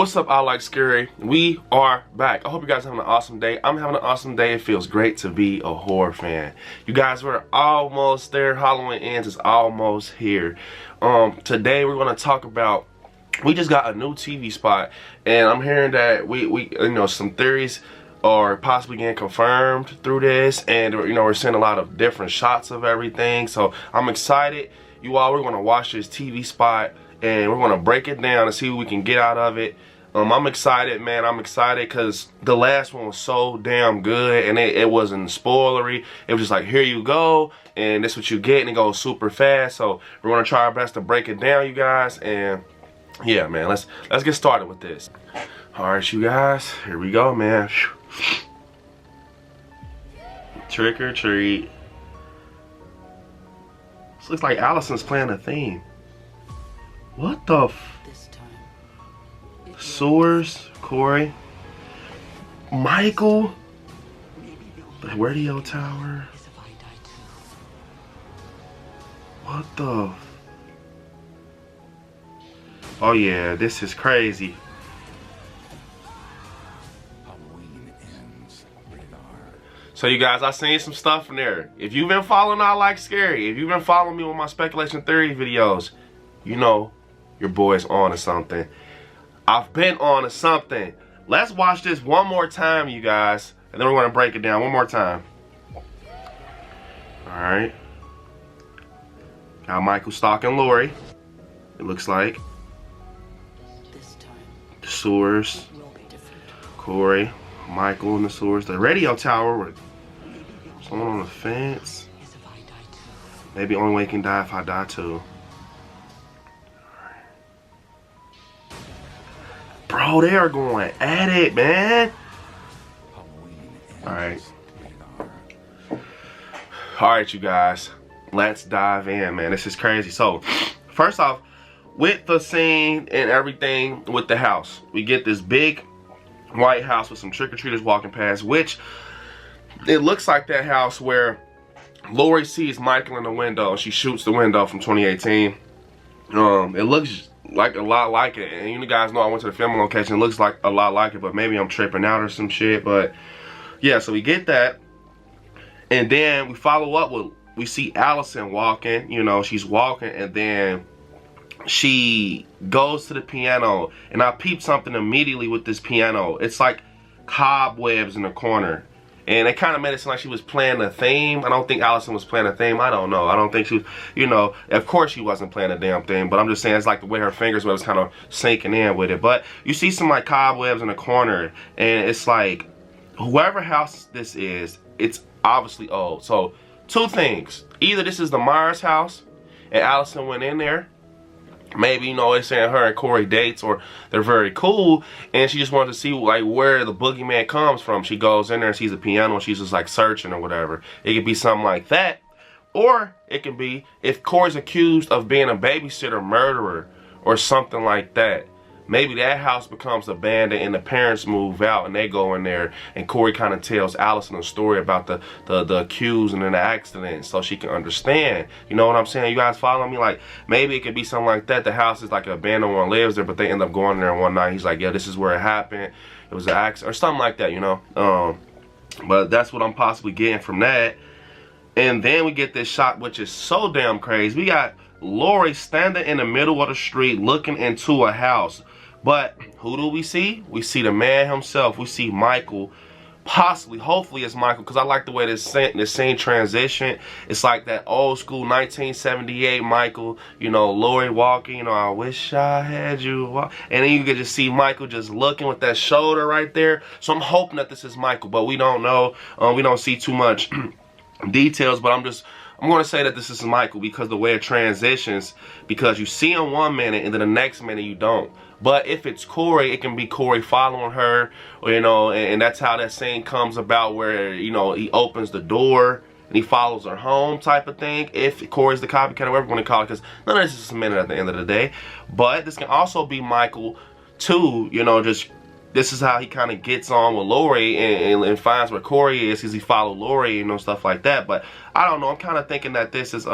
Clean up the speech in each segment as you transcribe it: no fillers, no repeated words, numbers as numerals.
What's up, I Like Scary? We are back. I hope you guys are having an awesome day. I'm having an awesome day. It feels great to be a horror fan. You guys, we're almost there. Halloween ends is almost here. Today we're gonna talk about, we just got a new TV spot, and I'm hearing that we some theories are possibly getting confirmed through this, and we're seeing a lot of different shots of everything. So I'm excited. You all, we're gonna watch this TV spot and we're gonna break it down and see what we can get out of it. I'm excited, man. I'm excited because the last one was so damn good, and it wasn't spoilery. It was just like, here you go, and this is what you get, and it goes super fast. So we're gonna try our best to break it down, you guys. And yeah, man, let's get started with this. All right, you guys, here we go, man. Trick or treat. This looks like Allison's playing a theme. What the Sewers, Corey, Michael, the radio tower. What the? Oh yeah, this is crazy. So you guys, I seen some stuff in there. If you've been following I Like Scary, if you've been following me with my speculation theory videos, you know your boy's on to something. I've been on to something. Let's watch this one more time, you guys, and then we're gonna break it down one more time. All right. Got Michael stalking Lori. It looks like. The sewers. Corey, Michael in the sewers. The radio tower with someone on the fence. Maybe only way he can die if I die too. Bro, they are going at it, man. Alright, you guys. Let's dive in, man. This is crazy. So, first off, with the scene and everything with the house, we get this big white house with some trick-or-treaters walking past, which it looks like that house where Lori sees Michael in the window and she shoots the window from 2018. It looks like a lot like it, and you guys know I went to the filming location. It looks like a lot like it, but maybe I'm tripping out or some shit. But yeah, so we get that, and then we follow up with, we see Allison walking. She's walking, and then she goes to the piano, and I peeped something immediately with this piano. It's like cobwebs in the corner. And it kind of made it seem like she was playing a theme. I don't think Allison was playing a theme. I don't know. I don't think she was, of course she wasn't playing a damn thing. But I'm just saying it's like the way her fingers was kind of sinking in with it. But you see some like cobwebs in the corner. And it's like, whoever house this is, it's obviously old. So, two things. Either this is the Myers house and Allison went in there. Maybe, they're saying her and Corey dates, or they're very cool, and she just wanted to see like where the boogeyman comes from. She goes in there and sees a piano, and she's just like searching or whatever. It could be something like that, or it can be if Corey's accused of being a babysitter murderer or something like that. Maybe that house becomes abandoned and the parents move out and they go in there, and Corey kind of tells Allison a story about the accused and then the accident so she can understand. You know what I'm saying? You guys follow me? Like, maybe it could be something like that. The house is like an abandoned one, lives there, but they end up going there one night. He's like, yeah, this is where it happened. It was an accident or something like that, But that's what I'm possibly getting from that. And then we get this shot, which is so damn crazy. We got Lori standing in the middle of the street looking into a house. But who do we see? We see the man himself. We see Michael. Possibly, hopefully it's Michael, because I like the way this scene transition. It's like that old school 1978 Michael, Lori walking, I wish I had you. And then you can just see Michael just looking with that shoulder right there. So I'm hoping that this is Michael, but we don't know. We don't see too much details, but I'm going to say that this is Michael because the way it transitions, because you see him one minute and then the next minute you don't. But if it's Corey, it can be Corey following her, or, and that's how that scene comes about where, he opens the door and he follows her home type of thing. If Corey's the copycat, or whatever you want to call it, because none of this is cemented at the end of the day. But this can also be Michael too, just this is how he kind of gets on with Lori and finds where Corey is, because he followed Lori, stuff like that. But I don't know. I'm kind of thinking that this is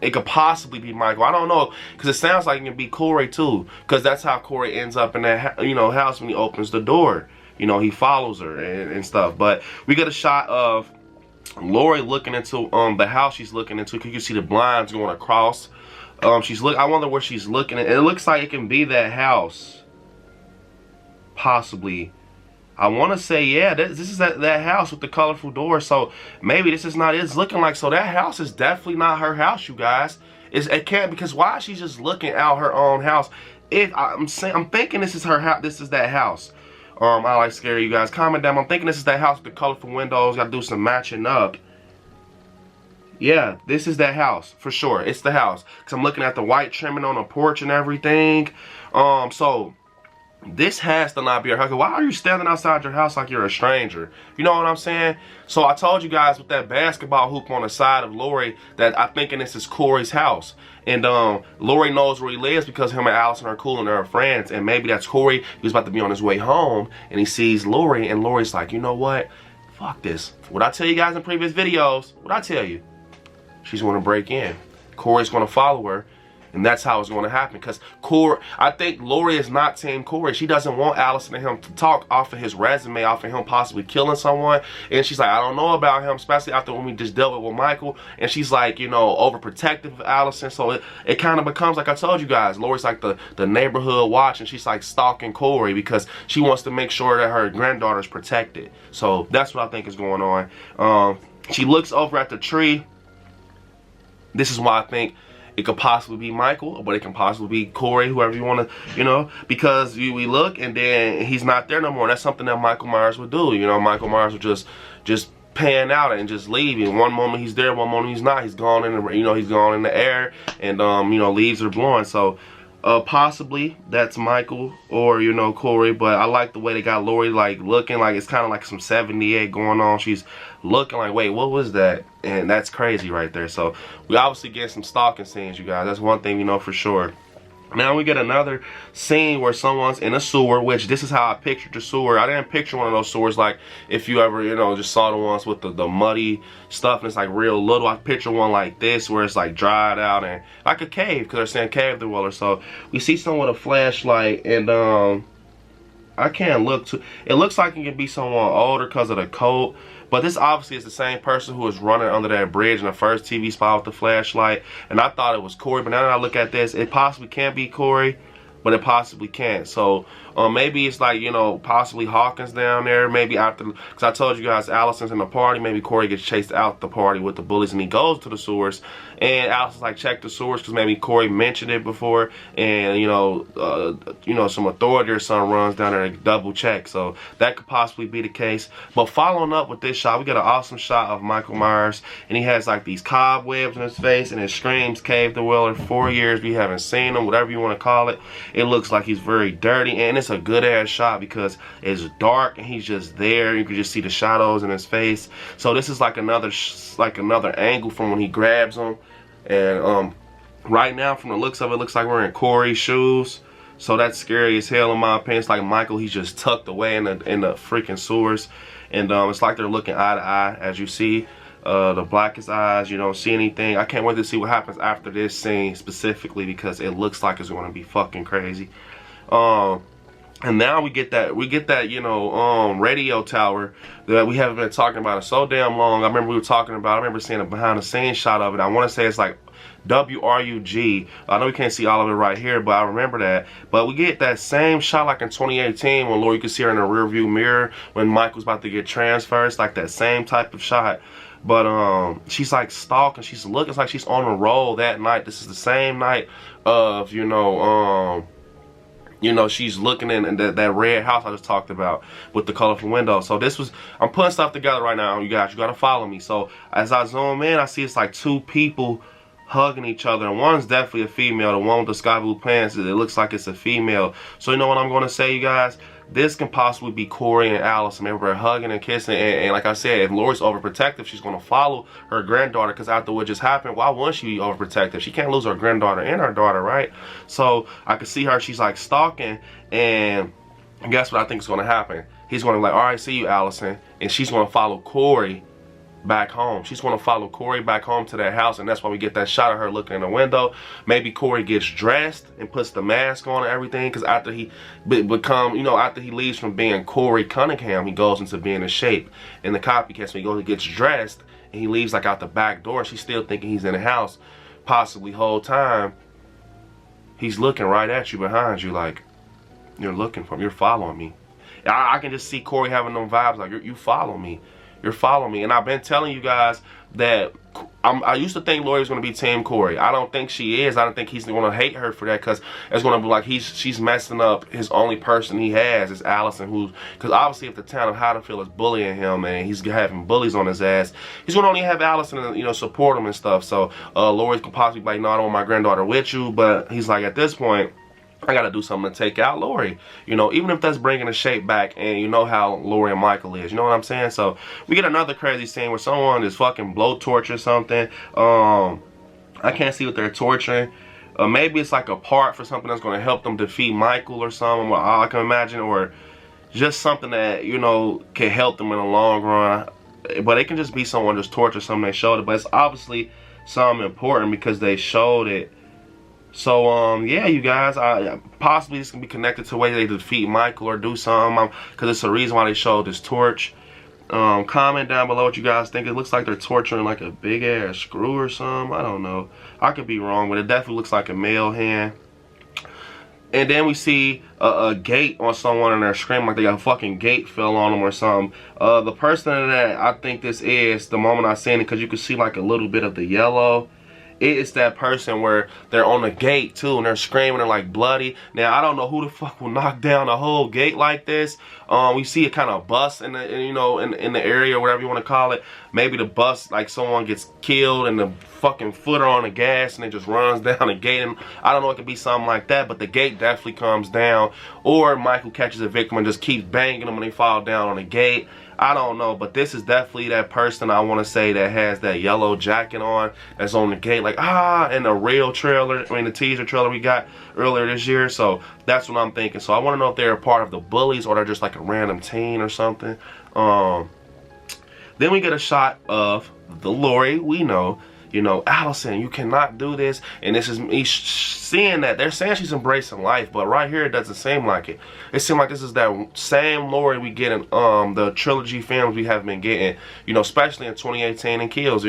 it could possibly be Michael. I don't know, because it sounds like it can be Corey too, because that's how Corey ends up in that, you know, house when he opens the door. You know, he follows her and stuff. But we get a shot of Lori looking into the house she's looking into. You can see the blinds going across. I wonder where she's looking at. It looks like it can be that house, possibly. I want to say, yeah, this is that house with the colorful door. So maybe this is not, it's looking like, so that house is definitely not her house, you guys. It can't, because why is she just looking out her own house? I'm thinking this is her house, this is that house. I like scary, you guys. Comment down. I'm thinking this is that house with the colorful windows. Gotta do some matching up. Yeah, this is that house for sure. It's the house, because I'm looking at the white trimming on the porch and everything. So this has to not be her house. Why are you standing outside your house like you're a stranger? You know what I'm saying? So I told you guys with that basketball hoop on the side of Lori that I'm thinking this is Corey's house. And Lori knows where he lives because him and Allison are cool and they're friends. And maybe that's Corey. He was about to be on his way home and he sees Lori, and Lori's like, you know what? Fuck this. What I tell you guys in previous videos, what I tell you? She's going to break in. Corey's going to follow her. And that's how it's going to happen. Because I think Lori is not Team Corey. She doesn't want Allison and him to talk off of his resume, off of him possibly killing someone. And she's like, I don't know about him, especially after when we just dealt with Michael. And she's like, you know, overprotective of Allison. So it kind of becomes, like I told you guys, Lori's like the neighborhood watch. And she's like stalking Corey because she wants to make sure that her granddaughter's protected. So that's what I think is going on. She looks over at the tree. This is why I think it could possibly be Michael, but it can possibly be Corey, whoever you want to, you know, because we look and then he's not there no more. That's something that Michael Myers would do. You know, Michael Myers would just pan out and just leave. And one moment he's there, one moment he's not. He's gone in the, you know, he's gone in the air, and you know, leaves are blowing. So possibly that's Michael or, you know, Corey. But I like the way they got Lori like looking like it's kind of like some 78 going on. She's looking like, wait, what was that? And that's crazy right there. So we obviously get some stalking scenes, you guys. That's one thing we know for sure. Now we get another scene where someone's in a sewer, which this is how I pictured the sewer. I didn't picture one of those sewers like if you ever, you know, just saw the ones with the muddy stuff and it's like real little. I picture one like this where it's like dried out and like a cave, because they're saying cave dweller. So we see someone with a flashlight, and I can't look too. It looks like it could be someone older because of the coat. But this obviously is the same person who was running under that bridge in the first TV spot with the flashlight. And I thought it was Corey. But now that I look at this, it possibly can't be Corey, but it possibly can't. So maybe it's like, you know, possibly Hawkins down there. Maybe after, because I told you guys Allison's in the party. Maybe Corey gets chased out the party with the bullies and he goes to the sewers. And Allison's like, check the sewers, because maybe Corey mentioned it before. And, you know, some authority or something runs down there to double check. So that could possibly be the case. But following up with this shot, we got an awesome shot of Michael Myers. And he has like these cobwebs in his face, and it screams Cave Dweller. 4 years we haven't seen him, whatever you want to call it. It looks like he's very dirty, and it's a good ass shot because it's dark and he's just there. You can just see the shadows in his face. So this is like another angle from when he grabs him. And right now, from the looks of it, looks like we're in Corey's shoes. So that's scary as hell in my opinion. It's like Michael, he's just tucked away in the freaking sewers. And it's like they're looking eye to eye, as you see. The blackest eyes, you don't see anything. I can't wait to see what happens after this scene specifically, because it looks like it's going to be fucking crazy. And now we get that, you know, radio tower that we haven't been talking about it so damn long. I remember seeing a behind the scenes shot of it. I want to say it's like WRUG. I know we can't see all of it right here, but I remember that. But we get that same shot like in 2018 when Lori could see her in the rear view mirror when Mike was about to get transferred. It's like that same type of shot. But she's like stalking. She's looking. It's like she's on a roll that night. This is the same night of, you know, she's looking in that red house I just talked about with the colorful windows. So this was, I'm putting stuff together right now, you guys. You gotta follow me. So as I zoom in, I see it's like two people hugging each other, and one's definitely a female. The one with the sky blue pants, it looks like it's a female. So you know what I'm gonna say, you guys? This can possibly be Corey and Allison. Maybe they're hugging and kissing. And like I said, if Lori's overprotective, she's going to follow her granddaughter. Because after what just happened, why wouldn't she be overprotective? She can't lose her granddaughter and her daughter, right? So I can see her. She's like stalking. And guess what I think is going to happen? He's going to be like, all right, see you, Allison. And she's going to follow Corey back home. She's going to follow Corey back home to that house, and that's why we get that shot of her looking in the window. Maybe Corey gets dressed and puts the mask on and everything, because after he after he leaves from being Corey Cunningham, he goes into being a shape in the copycat. So he goes and gets dressed, and he leaves like out the back door. She's still thinking he's in the house, possibly whole time he's looking right at you behind you, like you're looking for him, you're following me. I can just see Corey having them vibes like you follow me. You're following me. And I've been telling you guys that I used to think Lori was going to be Team Corey. I don't think she is. I don't think he's going to hate her for that, because it's going to be like she's messing up his only person he has is Allison, because obviously if the town of Haddonfield is bullying him and he's having bullies on his ass, he's going to only have Allison and, support him and stuff. So Lori could possibly be like, no, I don't want my granddaughter with you. But he's like, at this point, I gotta do something to take out Lori, even if that's bringing the shape back. And you know how Lori and Michael is, you know what I'm saying? So we get another crazy scene where someone is fucking blowtorch or something. I can't see what they're torturing. Maybe it's like a part for something that's going to help them defeat Michael or something, I can imagine, or just something that can help them in the long run. But it can just be someone just torture something they showed it, but it's obviously something important because they showed it. So yeah, you guys, possibly this can be connected to the way they defeat Michael or do something, because it's the reason why they showed this torch. Comment down below what you guys think. It looks like they're torturing like a big ass screw or something. I don't know, I could be wrong, but it definitely looks like a male hand. And then we see a gate on someone and they're screaming like they got a fucking gate fell on them or something. The person that I think this is, the moment I seen it, because you can see like a little bit of the yellow. It's that person where they're on the gate too and they're screaming and like bloody. Now I don't know who the fuck will knock down a whole gate like this. We see it kind of bust in the in the area, whatever you want to call it. Maybe the bus, like someone gets killed and the fucking footer on the gas and it just runs down the gate. And I don't know, it could be something like that, but the gate definitely comes down. Or Michael catches a victim and just keeps banging them and they fall down on the gate. I don't know, but this is definitely that person, I want to say, that has that yellow jacket on, that's on the gate, like, in the real trailer, the teaser trailer we got earlier this year. So that's what I'm thinking. So I want to know if they're a part of the bullies or they're just like a random teen or something. Then we get a shot of the Lori we know. Allison, you cannot do this. And this is me seeing that. They're saying she's embracing life, but right here it doesn't seem like it. It seems like this is that same Lori we get in the trilogy films we have been getting, especially in 2018 and Kills,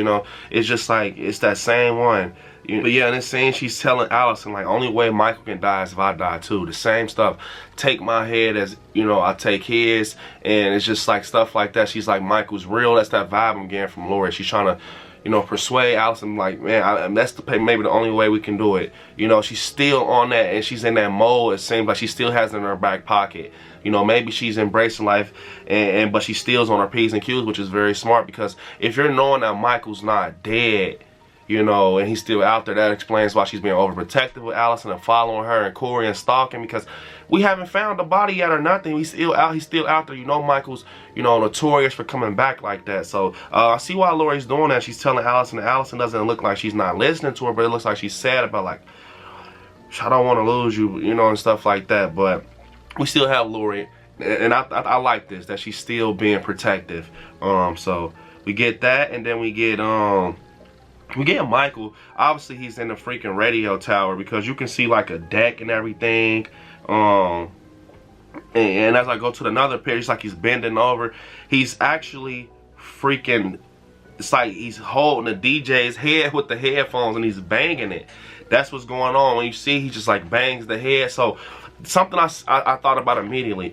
It's just like, it's that same one. But yeah, in this scene, she's telling Allison, like, only way Michael can die is if I die too. The same stuff. Take my head as, I take his. And it's just like stuff like that. She's like, Michael's real. That's that vibe I'm getting from Lori. She's trying to, persuade Allison, like, man, that's maybe the only way we can do it. She's still on that, and she's in that mode. It seems like she still has it in her back pocket. Maybe she's embracing life, but she still's on her P's and Q's, which is very smart, because if you're knowing that Michael's not dead, and he's still out there, that explains why she's being overprotective with Allison and following her and Corey and stalking, because we haven't found the body yet or nothing. He's still out there. Michael's, notorious for coming back like that. So I see why Lori's doing that. She's telling Allison, and Allison doesn't look like she's not listening to her, but it looks like she's sad about, like, I don't want to lose you, and stuff like that. But we still have Lori, and I like this, that she's still being protective. So we get that, and then we get Michael. Obviously he's in the freaking radio tower, because you can see like a deck and everything. And as I go to another picture, it's like he's bending over. He's actually freaking, it's like he's holding the DJ's head with the headphones and he's banging it. That's what's going on. When you see, he just like bangs the head. So something I thought about immediately.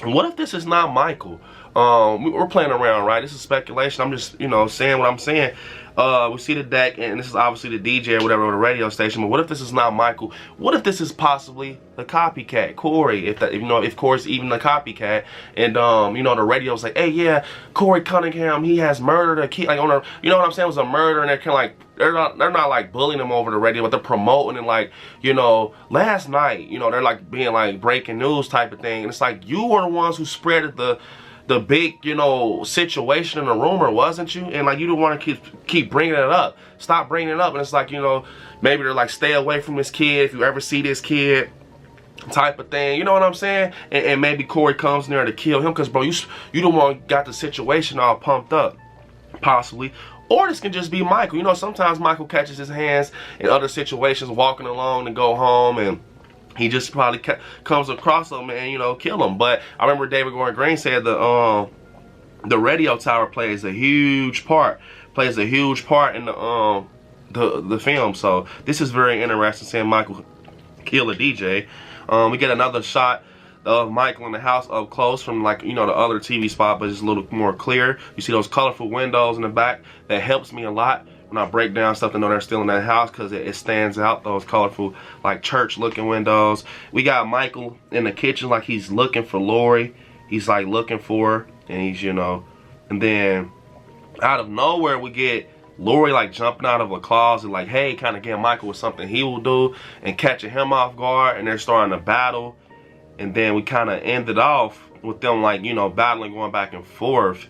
What if this is not Michael? We're playing around, right? This is speculation. I'm just, saying what I'm saying. We see the deck, and this is obviously the DJ or whatever on the radio station. But what if this is not Michael? What if this is possibly the copycat, Corey? If Corey's even the copycat, and the radio's like, hey, yeah, Corey Cunningham, he has murdered a kid, like on a, what I'm saying, it was a murder, and they're kind of like, they're not like bullying him over the radio, but they're promoting it like, last night, they're like being like breaking news type of thing, and it's like, you were the ones who spread the big, situation in the rumor, wasn't you? And like, you don't want to keep bringing it up. Stop bringing it up. And it's like, maybe they're like, stay away from this kid if you ever see this kid, type of thing. You know what I'm saying? And maybe Corey comes in there to kill him, because bro, you the one got the situation all pumped up. possibly. Or this can just be Michael. You know, sometimes Michael catches his hands in other situations, walking along to go home, and he just probably comes across them and, you know, kill them. But I remember David Gordon Green said the radio tower plays a huge part in the film. So this is very interesting, seeing Michael kill a DJ. We get another shot of Michael in the house up close from, like, you know, the other TV spot, but it's a little more clear. You see those colorful windows in the back. That helps me a lot when I break down stuff to know they're still in that house, because it stands out, those colorful, like, church looking windows. We got Michael in the kitchen, like he's looking for Lori. He's like looking for her, and he's, you know, and then out of nowhere we get Lori like jumping out of a closet, like, hey, kind of getting Michael with something he will do and catching him off guard, and they're starting to battle. And then we kind of ended off with them, like, you know, battling, going back and forth.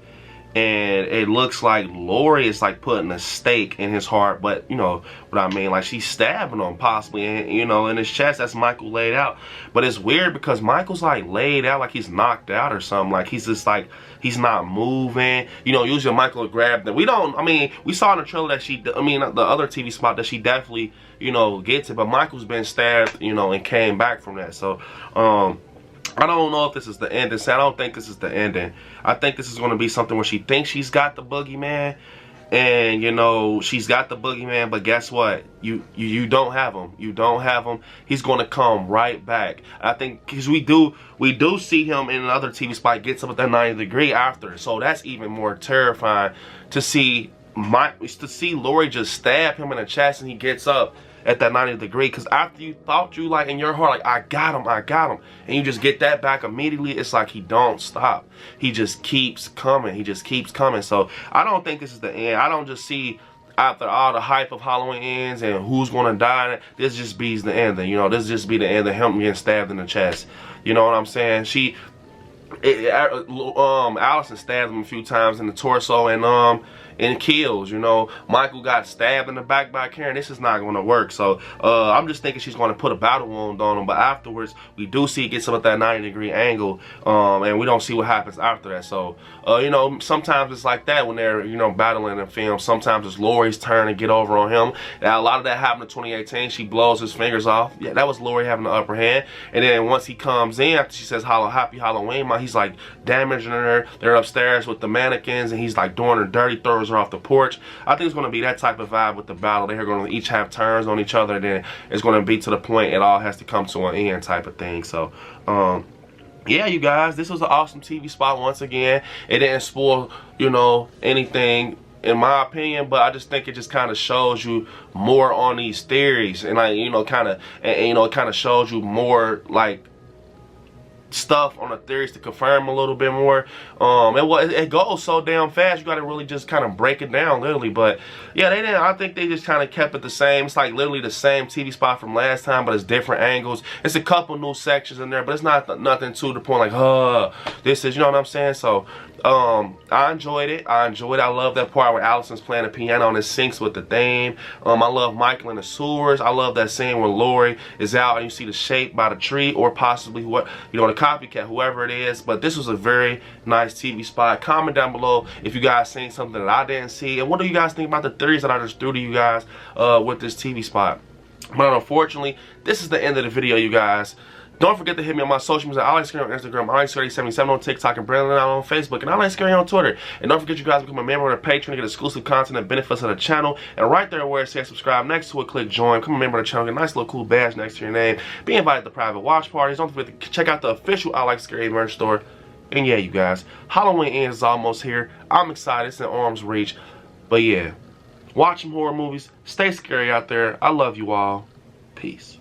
And it looks like Lori is like putting a stake in his heart, but you know what I mean, like she's stabbing him possibly, and, you know, in his chest. That's Michael laid out. But it's weird because Michael's like laid out like he's knocked out or something. Like he's just like, he's not moving. You know, usually Michael would grab them. We saw in the trailer that the other TV spot, that she definitely, you know, gets it. But Michael's been stabbed, you know, and came back from that. So I don't know if this is the ending. So I don't think this is the ending. I think this is going to be something where she thinks she's got the boogeyman, and, you know, she's got the boogeyman, but guess what? You don't have him. You don't have him. He's going to come right back. I think because we do see him in another TV spot gets up at that 90 degree after. So that's even more terrifying to see Lori just stab him in the chest and he gets up at that 90 degree, because after you thought, you like in your heart, like, I got him, and you just get that back immediately, it's like he don't stop. He just keeps coming. He just keeps coming. So I don't think this is the end. I don't just see, after all the hype of Halloween ends and who's gonna die, this just be the ending. You know, this just be the end of him getting stabbed in the chest. You know what I'm saying? Allison stabbed him a few times in the torso and kills. You know, Michael got stabbed in the back by Karen. This is not going to work. So I'm just thinking she's going to put a battle wound on him. But afterwards, we do see it gets up at that 90 degree angle, and we don't see what happens after that. So you know, sometimes it's like that when they're, you know, battling in film. Sometimes it's Lori's turn to get over on him. Now, a lot of that happened in 2018. She blows his fingers off. Yeah, that was Lori having the upper hand. And then once he comes in, after she says happy Halloween, he's like damaging her. They're upstairs with the mannequins, and he's like doing her dirty, throws her off the porch. I think it's going to be that type of vibe with the battle. They're going to each have turns on each other, and then it's going to be to the point it all has to come to an end type of thing. So yeah, you guys, this was an awesome TV spot once again. It didn't spoil, you know, anything in my opinion, but I just think it just kind of shows you more on these theories, and like, you know, kind of, and you know, it kind of shows you more like stuff on the theories to confirm a little bit more. It goes so damn fast, you gotta really just kind of break it down literally. But yeah, I think they just kind of kept it the same. It's like literally the same TV spot from last time, but it's different angles. It's a couple new sections in there, but it's not nothing to the point like, this is, you know what I'm saying? So I enjoyed it. I love that part where Allison's playing the piano and it syncs with the theme. I love Michael in the sewers. I love that scene where Lori is out and you see the shape by the tree, or possibly what, you know, the copycat, whoever it is. But this was a very nice TV spot. Comment down below if you guys seen something that I didn't see, and what do you guys think about the theories that I just threw to you guys with this TV spot. But unfortunately, this is the end of the video, you guys. Don't forget to hit me on my social media. I like Scary on Instagram, I like Scary77 on TikTok, and Brandon on Facebook, and I like Scary on Twitter. And don't forget, you guys, become a member of the Patreon to get exclusive content and benefits of the channel. And right there where it says subscribe, next to it, click join. Become a member of the channel, get a nice little cool badge next to your name. Be invited to private watch parties. Don't forget to check out the official I Like Scary merch store. And yeah, you guys, Halloween ends is almost here. I'm excited. It's in arm's reach. But yeah, watch some horror movies. Stay scary out there. I love you all. Peace.